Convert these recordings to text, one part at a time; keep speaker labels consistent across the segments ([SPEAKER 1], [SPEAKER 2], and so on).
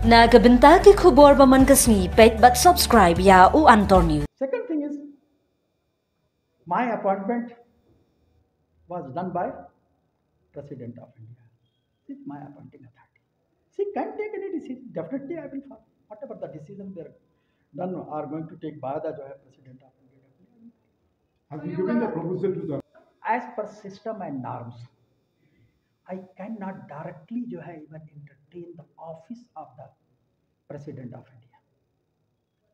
[SPEAKER 1] Na kabenta ki khubor ba man kasni page but subscribe ya u Antor News.
[SPEAKER 2] Second thing is, my appointment was done by President of India. This is my appointing authority. She can take any decision. Definitely, I will follow. Whatever the decision they are done are going to take by the President of India.
[SPEAKER 3] Have you given the proposal to the?
[SPEAKER 2] As per system and norms, I cannot directly even entertain the office of the President of India.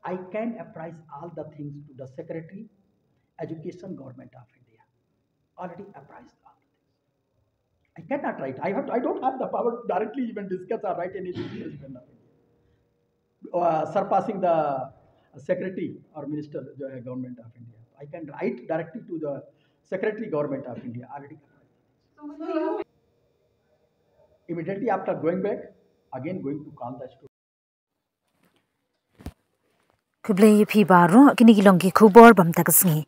[SPEAKER 2] I can apprise all the things to the Secretary, Education, Government of India. Already apprised all the things. I cannot write. I don't have the power to directly even discuss or write anything to the President of India. Surpassing the Secretary or Minister Government of India. I can write directly to the Secretary Government of India. Already apprised. Immediately after going back, again going to call the student.
[SPEAKER 1] Kublai phi baro kini gilong ki khubor bam tagasngi.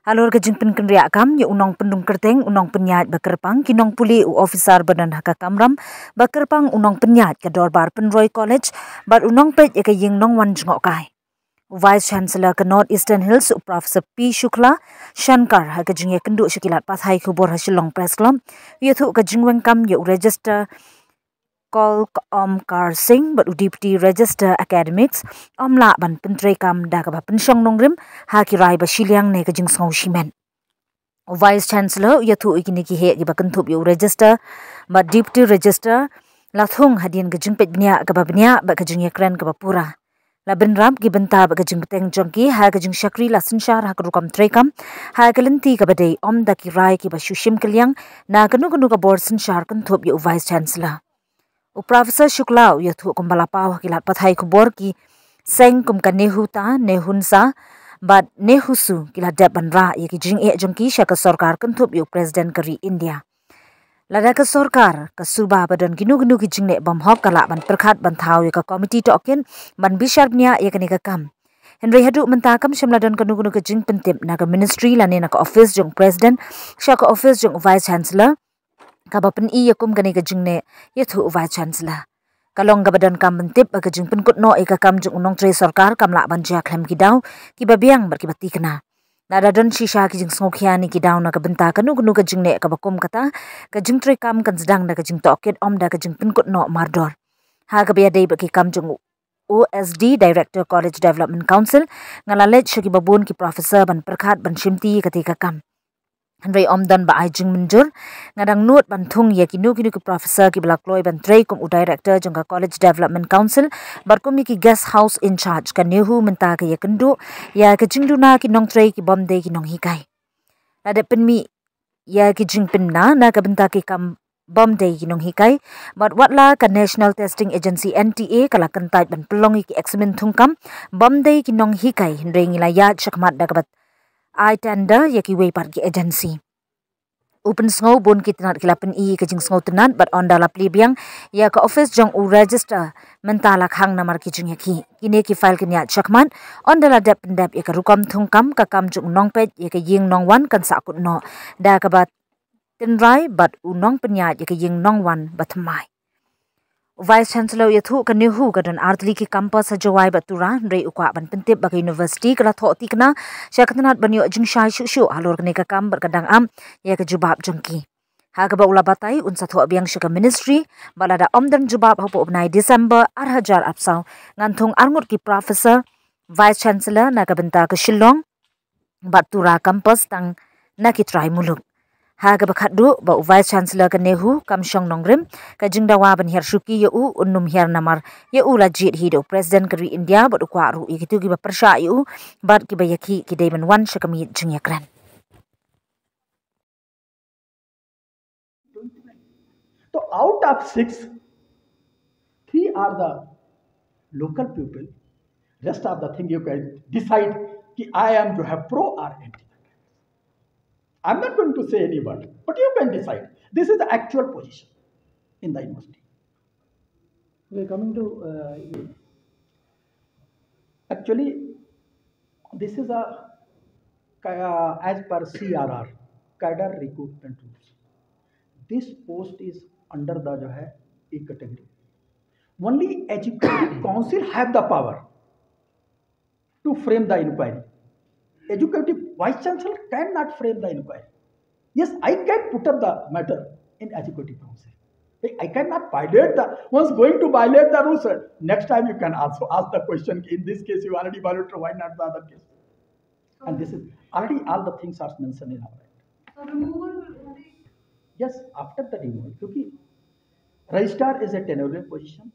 [SPEAKER 1] Alor ka jingpin kenria kam ya unong pendung kerteng unong penyat bakerpang kinong puli u officer badan haka kamram bakerpang unong penyat ka dorbar penroy college bar unong pet ya ka ying nong wan jngok kai. Vice Chancellor ka North Eastern Hills Professor P Shukla Shankar haka jingya kendu shikilat pathai khubor hasilong press club yathu ka jingweng kam ya register call Kar Singh but Deputy Register Academics la ban pentrei kam da ka ba pensyong nongrim ha ki rai ba shiliang ne ka jing sngau shimen. Vice Chancellor yathu ikini ki he ki ba kentup yu register but Deputy Register la thung hadien ka jing petnya ka ba bnya ba ka jing yakran ka ba pura. La benram ki benta ba ka jing peteng jongki ha ka jing shakri la sinshar ha ka rukam trekam ha ka lenti ka ba dei da ki rai ki ba shushim kaliang na kanu ka bor sinshar kentup yu Vice Chancellor. Professor Shukla yathu kumbala paw kilat pathai kubor ki seng kum ka nehuta nehunsa but nehusu kilat deban ra ye ki jing e jongki shaka sarkar kentup yu President kari India. Lada ka sarkar ka suba badan ginu ki jing ne bam hok kala ban perkhat ban thau ye ka committee token ban bishar nya ye ka ne ka kam. Henry hadu mentakam shimladan kanu ka jing pentip na ka ministry la ne na ka office jong President shaka office jong Vice Chancellor kabapen i yakum gani ka jingne yathu Vice Chancellor kalong gabadan kam bentip ka jing pen kut no e ka kam jung unong tre sarkar kam la ban ja khlem ki daw ki babiang bar ki bati kana nada don shisha ki jing sngokya ni ki daw na ka benta kanu ka jingne ka bakum kata ka jing tre kam kan sedang da ka jing toket da ka jing pen kut no mardor ha ka bia dei ba ki kam jung OSD Director College Development Council ngalalet shaki babun ki professor ban perkhat ban shimti katika kam Henry Omdan ba ay jing menjur ngadang nut ban thung ye ki professor ki blakloi ban trei kum u director jongka College Development Council bar kum ki guest house in charge ka nehu menta ka ye kendu ya ka jingduna ki nong trei ki bom de ki nong hikai ada penmi ya ki jing penna na ka benta ki kam bom de ki nong hikai but watla ka National Testing Agency NTA kala kentai ban pelongi ki examen thungkam bom de ki nong hikai Henry ngila ya chakmat da ka I tender yaki way par ki agency. Open snow bon ki tenat kilapen i ka jing snow tenat but on dala plibiang ya ka office jong u register mentala khang namar ki jing yaki. Kine ki file kinya chakman on dala dep pendep ya ka rukam thungkam ka kam jong nong pet ya ka ying nong wan kan sakut no da ka bat tenrai but u nong penya ya ka ying nong wan batmai. Vice Chancellor yathu ka nehu ka don artli ki campus sa jawai batura rei ukwa ban pentip bagi university kala thoti kana syakatnat banyo jing shai shu halor kene ka kam berkadang am ya ka jubab jengki ha ka ba ula batai unsa tho biang shika ministry balada omdan jubab hopo obnai December 2000 nganthung arngut ki professor Vice Chancellor na ka benta ka Shillong batura campus tang na ki try muluk ha ka bakhat du ba Vice Chancellor ka nehu kam shong nongrim ka jingdawa ban her shuki yu unnum her namar yu la jit hido President kari India ba ukwa ru ikitu ki ba persha yu bat ki ba yaki ki deiman wan shakami jingyakran.
[SPEAKER 2] So out of 6, 3 are the local people. Rest of the thing you can decide ki I am to have pro or anti. I'm not going to say any word, but you can decide. This is the actual position in the university.
[SPEAKER 3] We are coming to
[SPEAKER 2] Actually, this is as per CRR, cadre recruitment rules. This post is under the E category. Only Executive Council have the power to frame the inquiry. Executive Vice Chancellor cannot frame the inquiry. Yes, I can put up the matter in Executive Council. I cannot violate the, once going to violate the rules, next time you can also ask the question, in this case you already violated, why not the other case? And this is already all the things are mentioned in our act. So removal? Yes, after the removal, because registrar is a tenure position,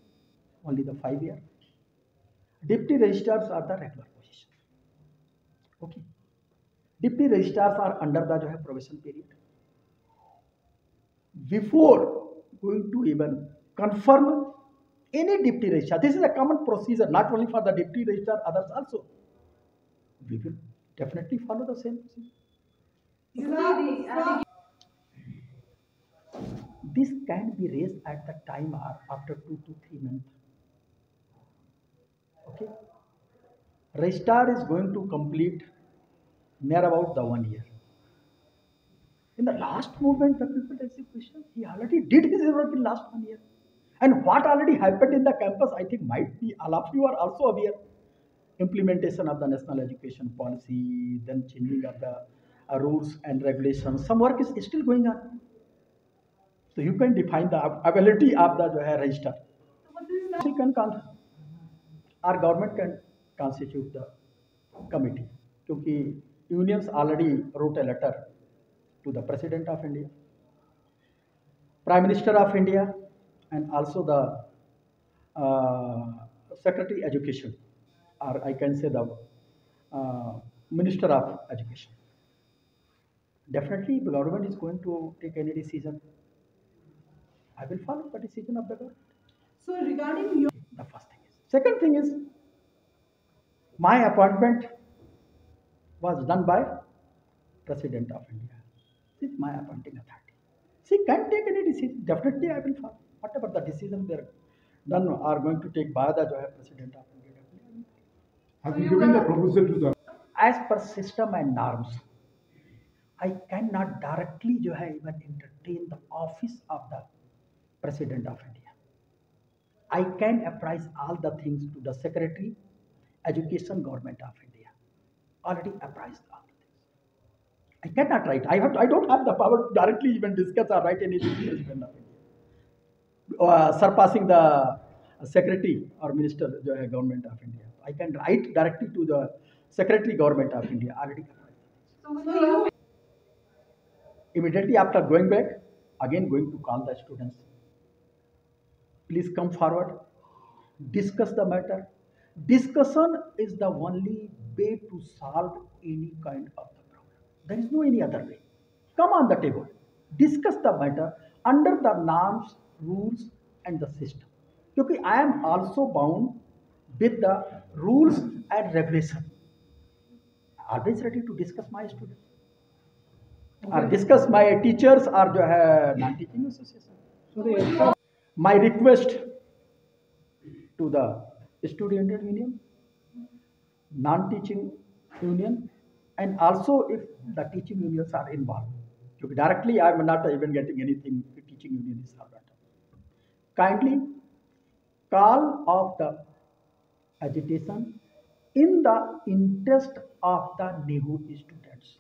[SPEAKER 2] only the 5 year. Deputy registrars are the regular position. Okay. Deputy registrars are under the probation period. Before going to even confirm any deputy registrar, this is a common procedure, not only for the deputy registrar, others also. We will definitely follow the same procedure. This can be raised at the time or after 2 to 3 months. Okay. Registrar is going to complete near about the 1 year. In the last moment, the people ask the question, he already did his work in last 1 year. And what already happened in the campus, I think might be all of you are also aware. Implementation of the national education policy, then changing of the rules and regulations. Some work is still going on. So you can define the ability of the register. Our government can constitute the committee. Because unions already wrote a letter to the President of India, Prime Minister of India, and also the Secretary Education, or I can say the Minister of Education. Definitely, if the government is going to take any decision, I will follow the decision of the government. So regarding your... The first thing is. Second thing is, my appointment was done by President of India. This is my appointing authority. She can take any decision. Definitely, I will follow. Whatever the decision they are done are going to take by the President of India.
[SPEAKER 3] Have you given the proposal to the...
[SPEAKER 2] As per system and norms, I cannot directly even entertain the office of the President of India. I can apprise all the things to the Secretary, Education, Government of India. Already apprised all the things. I cannot write. I don't have the power to directly even discuss or write anything to the President of India. Surpassing the Secretary or Minister Government of India. I can write directly to the Secretary Government of India. Already apprised. Immediately after going back, again going to call the students. Please come forward, discuss the matter. Discussion is the only way to solve any kind of the problem. There is no any other way. Come on the table, discuss the matter under the norms, rules, and the system. Because I am also bound with the rules and regulation. Always ready to discuss my students. Or discuss my teachers or non-teaching association. My request to the student union, non-teaching union, and also if the teaching unions are involved. Because directly I am not even getting anything if teaching union is not. Kindly call of the agitation in the interest of the new students.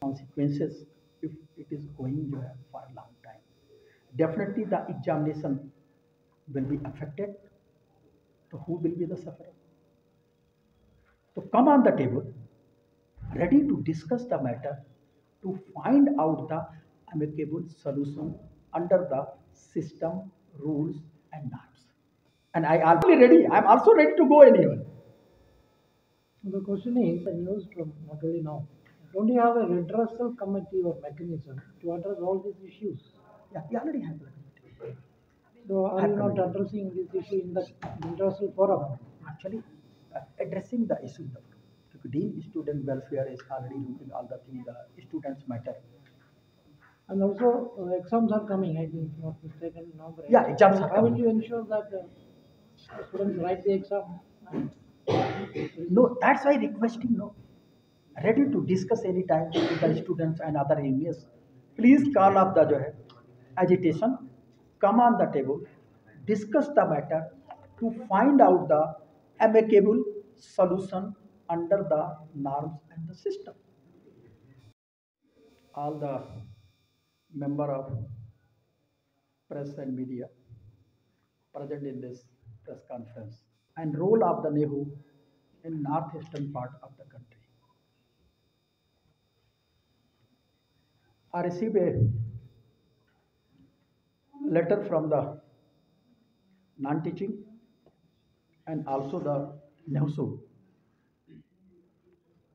[SPEAKER 2] Consequences if it is going for a long time. Definitely the examination will be affected. So who will be the sufferer? So come on the table, ready to discuss the matter to find out the amicable solution under the system, rules, and norms. And I am ready. I am also ready to go anywhere.
[SPEAKER 3] The question is, the news from not only now, don't you have a redressal committee or mechanism to address all these issues?
[SPEAKER 2] Yeah, we already have that.
[SPEAKER 3] So are you not addressing this issue in the redressal forum?
[SPEAKER 2] Actually, addressing the issue. The Dean Student Welfare is already looking all the things, the students matter.
[SPEAKER 3] And also, exams are coming, I think, not mistaken.
[SPEAKER 2] Yeah, exams are
[SPEAKER 3] how
[SPEAKER 2] coming.
[SPEAKER 3] will you ensure that students write the exam?
[SPEAKER 2] No, that's why requesting no. Ready to discuss any time with the students and other areas. Please call up the agitation, come on the table, discuss the matter to find out the amicable solution under the norms and the system. All the member of press and media present in this press conference and role of the Nehu in northeastern part of the country. I received a letter from the non-teaching and also the Nehsu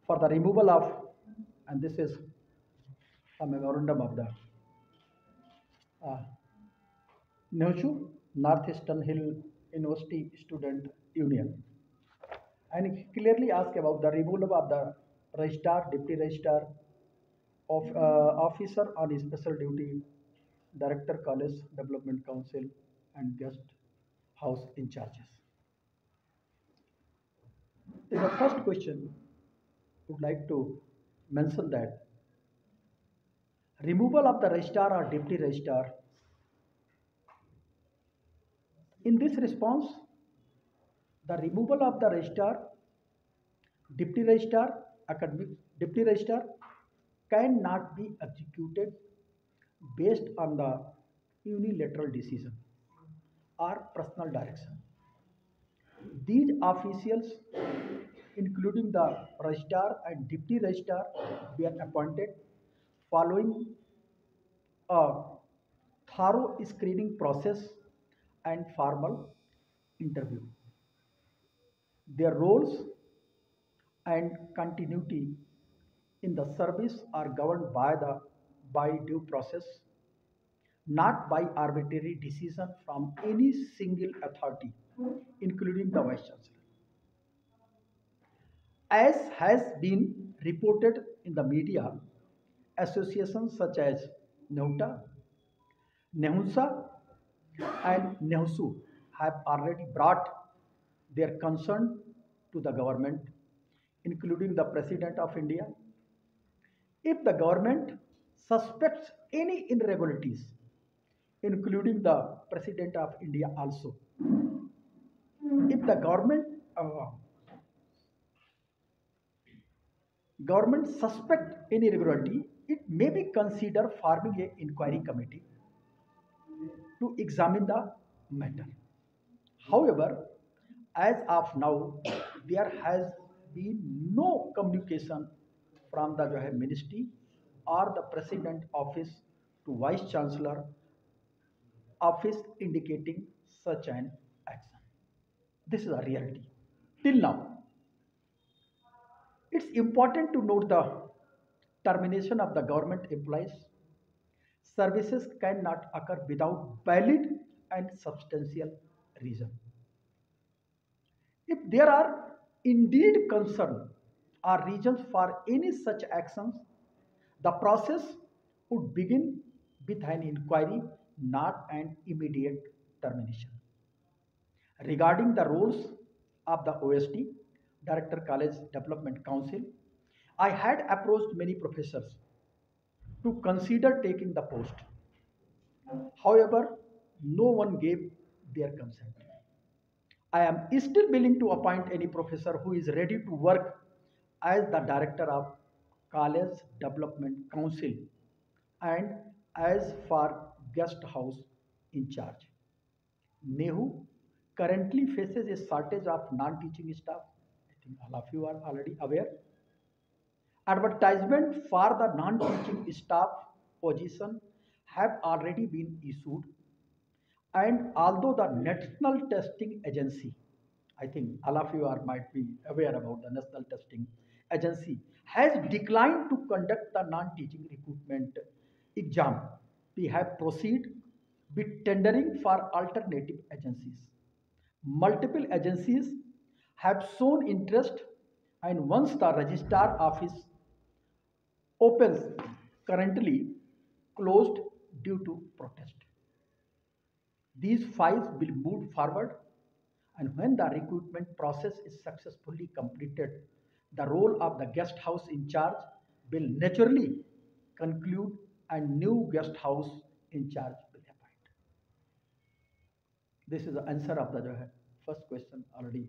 [SPEAKER 2] for the removal of, and this is a memorandum of the uh, Nehsu Northeastern Hill University Student Union, and he clearly asked about the removal of the registrar, deputy registrar, of officer on special duty, director college development council, and guest house in charges. In the first question, I would like to mention that removal of the registrar or deputy registrar. In this response, the removal of the registrar, deputy registrar, academic deputy registrar cannot be executed based on the unilateral decision or personal direction. These officials, including the registrar and deputy registrar, were appointed following a thorough screening process and formal interview. Their roles and continuity in the service are governed by due process, not by arbitrary decision from any single authority, including the Vice Chancellor. As has been reported in the media, associations such as Neuta, Nehunsa, and Nehusu have already brought their concern to the government, including the President of India. If the government suspects any irregularities, including the President of India also, if the government suspect any irregularity, it may be considered forming an inquiry committee to examine the matter. However, as of now, there has been no communication from the ministry or the president office to vice chancellor office indicating such an action. This is a reality. Till now, it's important to note the termination of the government employees. Services cannot occur without valid and substantial reason. If there are indeed concern or reasons for any such actions, the process would begin with an inquiry, not an immediate termination. Regarding the roles of the OSD, Director College Development Council, I had approached many professors to consider taking the post. However, no one gave their consent. I am still willing to appoint any professor who is ready to work as the director of College Development Council and as for guest house in charge. Nehu currently faces a shortage of non-teaching staff. I think all of you are already aware. Advertisement for the non-teaching staff position have already been issued, and although the National Testing Agency, I think all of you are might be aware about the National Testing Agency, has declined to conduct the non-teaching recruitment exam, we have proceed with tendering for alternative agencies. Multiple agencies have shown interest, and once the registrar office opens, currently closed due to protest. These files will move forward, and when the recruitment process is successfully completed, the role of the guest house in charge will naturally conclude and new guest house in charge will appoint. This is the answer of the first question already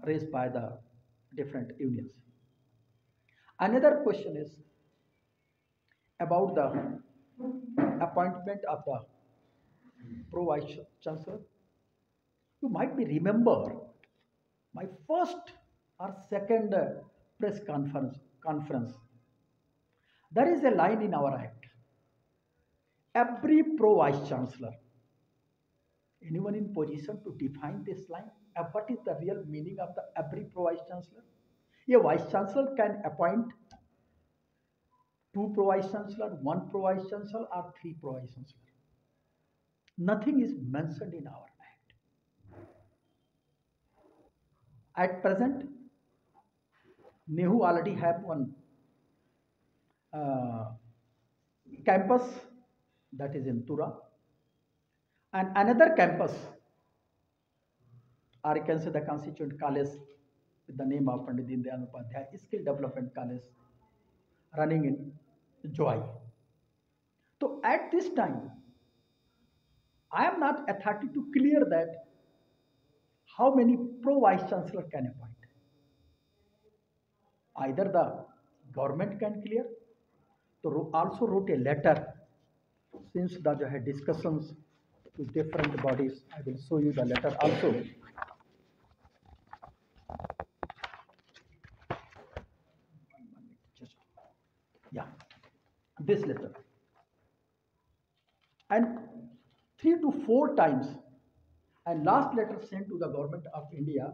[SPEAKER 2] raised by the different unions. Another question is about the appointment of the pro vice chancellor. You might be remember my first or second press conference. There is a line in our act. Every pro vice chancellor. Anyone in position to define this line? What is the real meaning of the every pro vice chancellor? A vice chancellor can appoint two pro vice chancellor, one pro vice chancellor, or three pro vice chancellor. Nothing is mentioned in our act. At present, Nehu already have one uh, campus that is in Tura, and another campus, or you can say the constituent college with the name of Pandit Deen Upadhyay, Skill Development College, running in Joy. So at this time, I am not authority to clear that how many pro vice chancellor can appoint. Either the government can clear, so also wrote a letter since the discussions to different bodies. I will show you the letter also. Just, yeah, this letter. And 3 to 4 times, and last letter sent to the government of India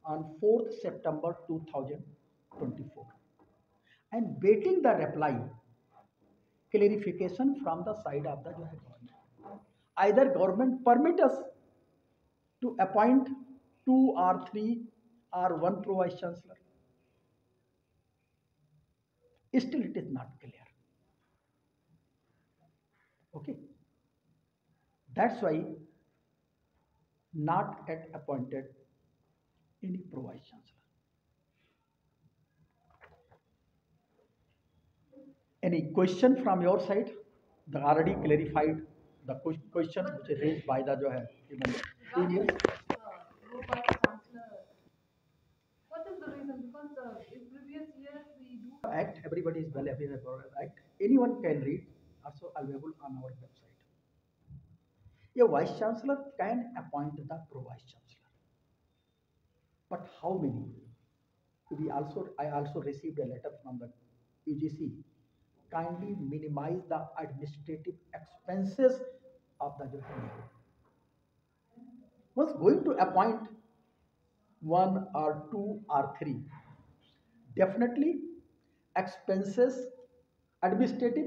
[SPEAKER 2] on 4th September 2024, and waiting the reply clarification from the side of the government. Either government permit us to appoint two or three or one pro vice chancellor. Still, it is not clear. Okay, that's why not yet appointed any pro vice chancellor. Any question from your side? The already clarified the question which is raised by the email.
[SPEAKER 4] What is the reason? Because in previous years we do
[SPEAKER 2] Act, everybody is well aware about act. Anyone can read, also available on our website. A vice chancellor can appoint the pro vice chancellor, but how many? I also received a letter from the UGC. Kindly minimize the administrative expenses of the university. Was going to appoint one or two or three, definitely expenses, administrative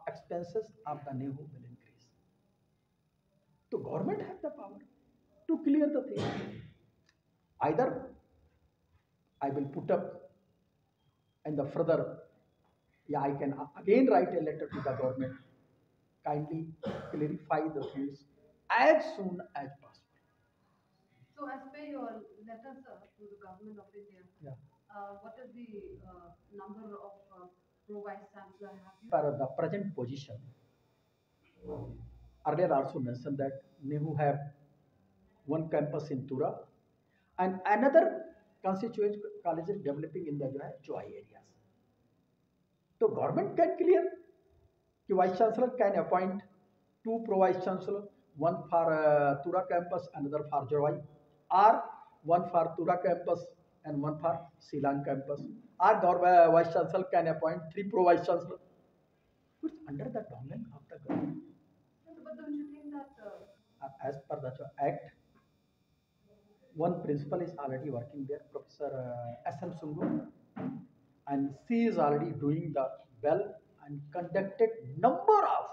[SPEAKER 2] expenses of the NEHU will increase. So government has the power to clear the thing. Either I will put up and the further, yeah, I can again write a letter to the government. Kindly clarify the things as soon as possible.
[SPEAKER 4] So, as per your letter, sir, to the government of India,
[SPEAKER 2] Yeah.
[SPEAKER 4] what is the number of pro vice chancellor have you?
[SPEAKER 2] For the present position, earlier also mentioned that NEHU have one campus in Tura and another constituent college is developing in the Joy areas. So government can clear. The vice chancellor can appoint two pro vice chancellor, one for Tura campus, another for Joy, or one for Tura campus and one for Silang campus. Or vice chancellor can appoint three pro vice chancellor. It's under the domain of the government.
[SPEAKER 4] But don't you think that
[SPEAKER 2] As per the act, one principal is already working there, Professor S.M. Sungu, and she is already doing the well and conducted number of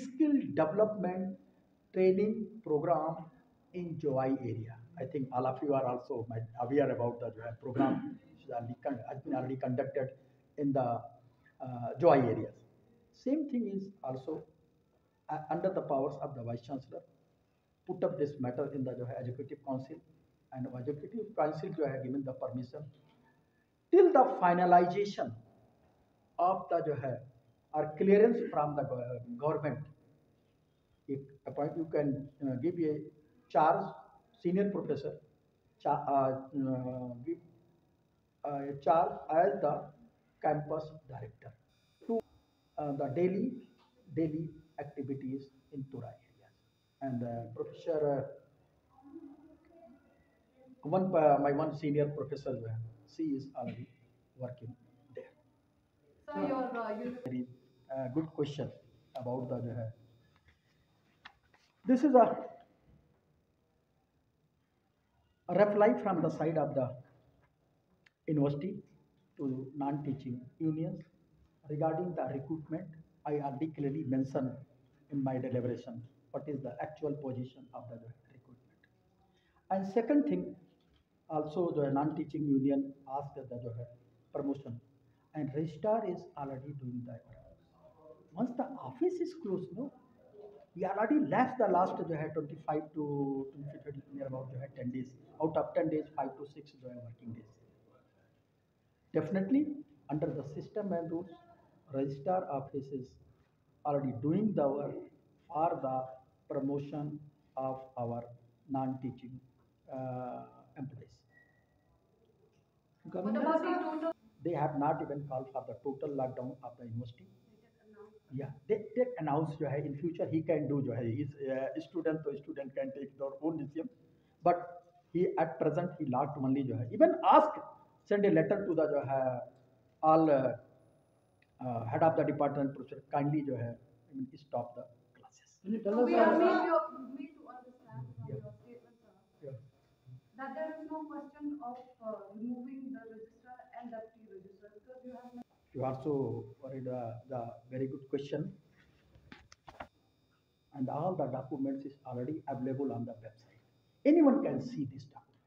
[SPEAKER 2] skill development training program in Joy area. I think all of you are also aware about the program which has been already conducted in the Joy areas. Same thing is also under the powers of the Vice Chancellor, put up this matter in the Executive Council, and Executive Council has given the permission till the finalization of the or clearance from the government. You can give a charge senior professor, give a charge as the campus director to the daily activities in Tura areas. And Professor my one senior professor, she is already working there.
[SPEAKER 4] So your
[SPEAKER 2] Very good question about the this is a reply from the side of the university to non-teaching unions regarding the recruitment. I already clearly mentioned in my deliberation what is the actual position of the recruitment. And second thing, also the non-teaching union asked the promotion, and registrar is already doing that. Once the office is closed, no, we already left the last 25 to near about 10 days. Out of 10 days, 5 to 6 working days. Definitely, under the system and rules, registrar office is already doing the work for the promotion of our non-teaching employees.
[SPEAKER 4] what about the total?
[SPEAKER 2] They have not even called for the total lockdown of the university. Yeah, they announced in future he can do his student to student can take their own decision, but he at present he locked only even ask send a letter to the all head of the department professor kindly stop the classes.
[SPEAKER 3] Can you tell
[SPEAKER 4] So
[SPEAKER 3] us
[SPEAKER 4] we are made to understand from
[SPEAKER 2] Yeah.
[SPEAKER 4] your statement, sir,
[SPEAKER 2] Yeah.
[SPEAKER 4] that there is no question of removing the registrar and deputy registrar because you have.
[SPEAKER 2] You also worried the very good question, and all the documents is already available on the website. Anyone can see this document.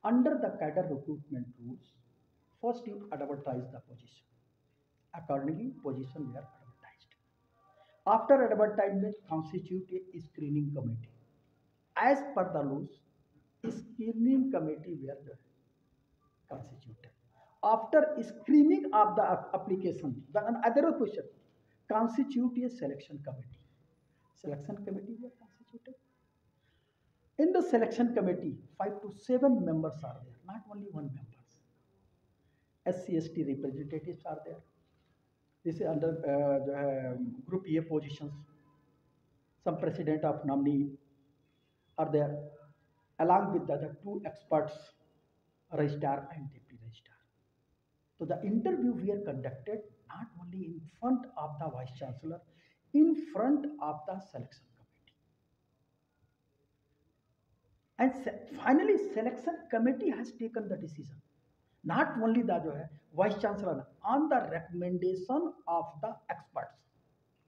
[SPEAKER 2] Under the cadre recruitment rules, first you advertise the position. Accordingly, position were advertised. After advertisement, constitute a screening committee. As per the rules, a screening committee were constituted. After screening of the application, the another question, constitute a selection committee. Selection committee were constituted. In the selection committee, 5 to 7 members are there, not only one members. SC/ST representatives are there. This is under group A positions. Some president of nominee are there, along with the other two experts, registrar and deputy registrar. So the interview we are conducted not only in front of the vice chancellor, in front of the selection committee. And finally, selection committee has taken the decision. Not only the vice chancellor, on the recommendation of the experts.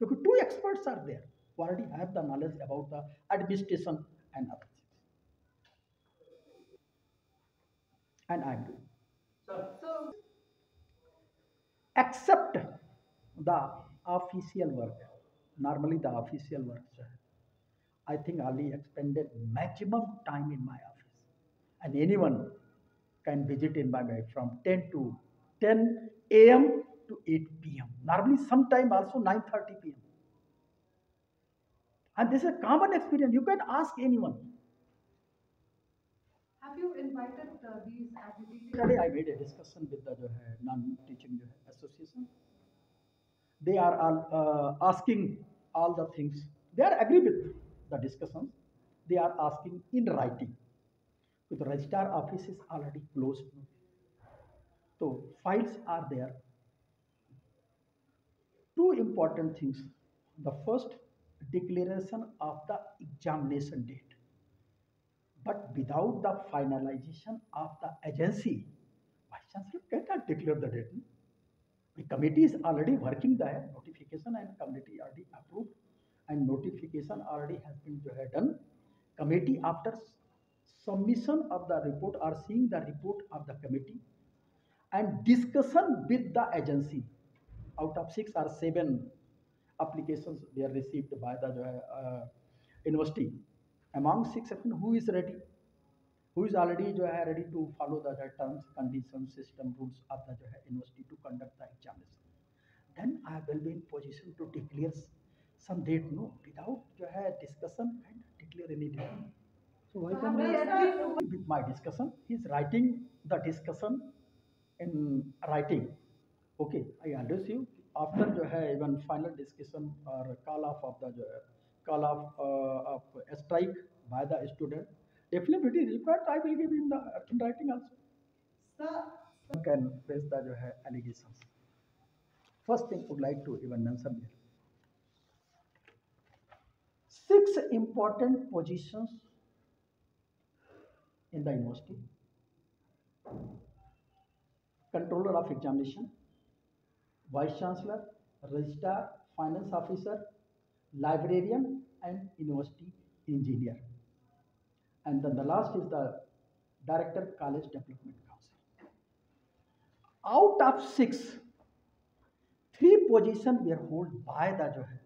[SPEAKER 2] Because two experts are there who already have the knowledge about the administration and other things. And I am doing.
[SPEAKER 4] So
[SPEAKER 2] Except the official work. Normally the official work, I think Ali expended maximum time in my office. And anyone can visit in my bag from 10 a.m. to 8 p.m. Normally sometime also 9:30 p.m. And this is a common experience. You can ask anyone.
[SPEAKER 4] have you invited these agitating?
[SPEAKER 2] Yesterday I made a discussion with the non-teaching association. They are all asking all the things. They are agree with the discussions. They are asking in writing. The registrar office is already closed. So files are there. Two important things. The first, declaration of the examination date. But without the finalization of the agency, vice chancellor cannot declare the date. The committee is already working there, notification and committee already approved, and notification already has been done. Committee after submission of the report or seeing the report of the committee and discussion with the agency, out of 6 or 7 applications they are received by the university. Among 6 who is ready, who is already ready to follow the terms, conditions, system, rules of the university to conduct the examination. Then I will be in position to declare some date no without जो है discussion and declare any date.
[SPEAKER 3] So why can't you?
[SPEAKER 2] With my discussion, he is writing the discussion in writing. Okay, I understand. After जो है even final discussion or call off of the जो है call off of a strike by the student, definitely it is required. I will give him the in writing also. Sir, can raise the जो है allegations. First thing would like to even mention here. 6 important positions in the university: controller of examination, vice chancellor, registrar, finance officer, librarian, and university engineer. And then the last is the director college development council. Out of 6, 3 positions were held by the जो है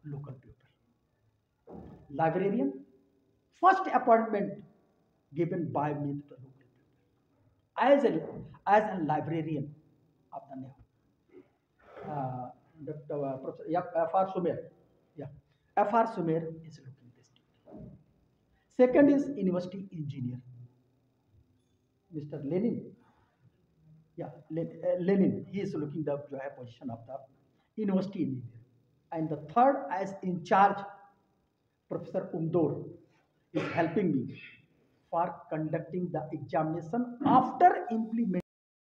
[SPEAKER 2] local people. Librarian, first appointment given by me to the local people as a librarian of the Nehru. Dr. Professor, yeah, F.R. Sumer. Yeah, F.R. Sumer is looking this duty. Second is university engineer, Mr. Lenin. Yeah, Lenin. He is looking the position of the university engineer. And the third, as in charge, Professor Umdor is helping me for conducting the examination after implementing